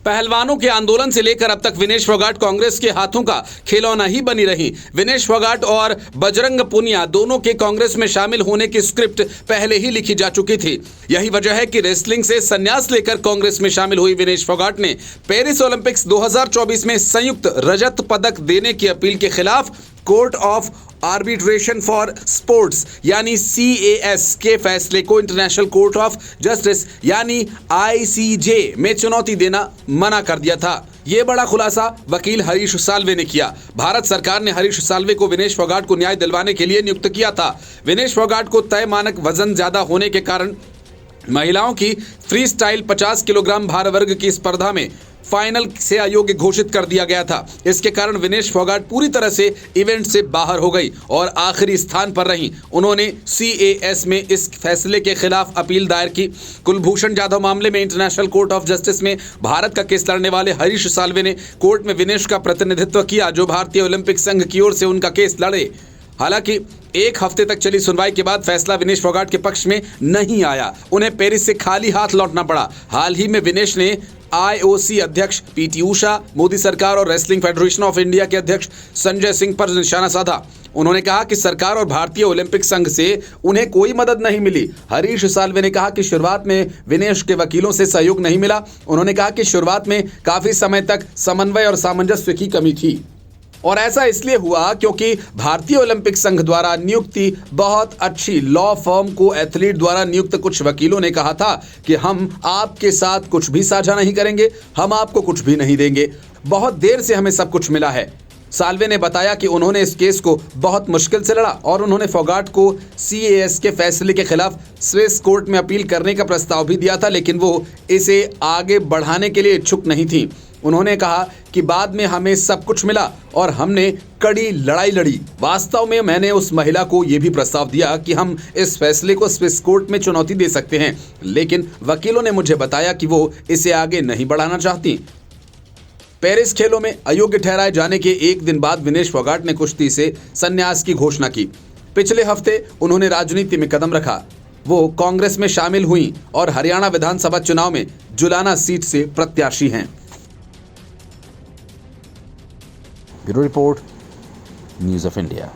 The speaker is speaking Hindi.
पहलवानों के आंदोलन से लेकर अब तक विनेश फोगाट कांग्रेस के हाथों का खिलौना ही बनी रही। विनेश फोगाट और बजरंग पुनिया दोनों के कांग्रेस में शामिल होने की स्क्रिप्ट पहले ही लिखी जा चुकी थी। यही वजह है कि रेसलिंग से संन्यास लेकर कांग्रेस में शामिल हुई विनेश फोगाट ने पेरिस ओलंपिक्स 2024 में संयुक्त रजत पदक देने की अपील के खिलाफ court of arbitration for sports यानी CAS के फैसले को इंटरनेशनल कोर्ट ऑफ जस्टिस यानी ICJ में चुनौती देना मना कर दिया था। ये बड़ा खुलासा वकील हरीश साल्वे ने किया। भारत सरकार ने हरीश साल्वे को विनेश फोगाट को न्याय दिलवाने के लिए नियुक्त किया था। विनेश फोगाट को तय मानक वजन ज्यादा होने के कारण महिलाओं की फ्री स्टाइल 50 किलोग्राम भार वर्ग की स्पर्धा में फाइनल से अयोग्य घोषित कर दिया गया था। इसके कारण विनेश फोगाट पूरी तरह से इवेंट से बाहर हो गई और आखिरी स्थान पर रहीं। उन्होंने CAS में इस फैसले के खिलाफ अपील दायर की। कुलभूषण जाधव मामले में इंटरनेशनल कोर्ट ऑफ जस्टिस में भारत का केस लड़ने वाले हरीश साल्वे ने कोर्ट में विनेश का प्रतिनिधित्व किया, जो भारतीय ओलंपिक संघ की ओर से उनका केस लड़े। हालांकि एक हफ्ते तक चली सुनवाई के बाद फैसला विनेश फोगाट के पक्ष में नहीं आया। उन्हें पेरिस से खाली हाथ लौटना पड़ा। हाल ही में विनेश ने IOC अध्यक्ष PT ऊषा, मोदी सरकार और रेसलिंग फेडरेशन ऑफ इंडिया के अध्यक्ष संजय सिंह पर निशाना साधा। उन्होंने कहा कि सरकार और भारतीय ओलंपिक संघ से उन्हें कोई मदद नहीं मिली। हरीश साल्वे ने कहा कि शुरुआत में विनेश के वकीलों से सहयोग नहीं मिला। उन्होंने कहा कि शुरुआत में काफी समय तक समन्वय और सामंजस्य की कमी थी और ऐसा इसलिए हुआ क्योंकि भारतीय ओलंपिक संघ द्वारा नियुक्ति बहुत अच्छी लॉ फर्म को एथलीट द्वारा नियुक्त कुछ वकीलों ने कहा था कि हम आपके साथ कुछ भी साझा नहीं करेंगे, हम आपको कुछ भी नहीं देंगे। बहुत देर से हमें सब कुछ मिला है। साल्वे ने बताया कि उन्होंने इस केस को बहुत मुश्किल से लड़ा और उन्होंने फोगाट को CAS के फैसले के खिलाफ स्विस कोर्ट में अपील करने का प्रस्ताव भी दिया था, लेकिन वो इसे आगे बढ़ाने के लिए इच्छुक नहीं थी। उन्होंने कहा कि बाद में हमें सब कुछ मिला और हमने कड़ी लड़ाई लड़ी। वास्तव में मैंने उस महिला को यह भी प्रस्ताव दिया कि हम इस फैसले को स्विस कोर्ट में चुनौती दे सकते हैं, लेकिन वकीलों ने मुझे बताया कि वो इसे आगे नहीं बढ़ाना चाहती। पेरिस खेलों में अयोग्य ठहराए जाने के एक दिन बाद विनेश फोगाट ने कुश्ती से संन्यास की घोषणा की। पिछले हफ्ते उन्होंने राजनीति में कदम रखा। वो कांग्रेस में शामिल हुई और हरियाणा विधानसभा चुनाव में जुलाना सीट से प्रत्याशी हैं। Bureau report, news of India.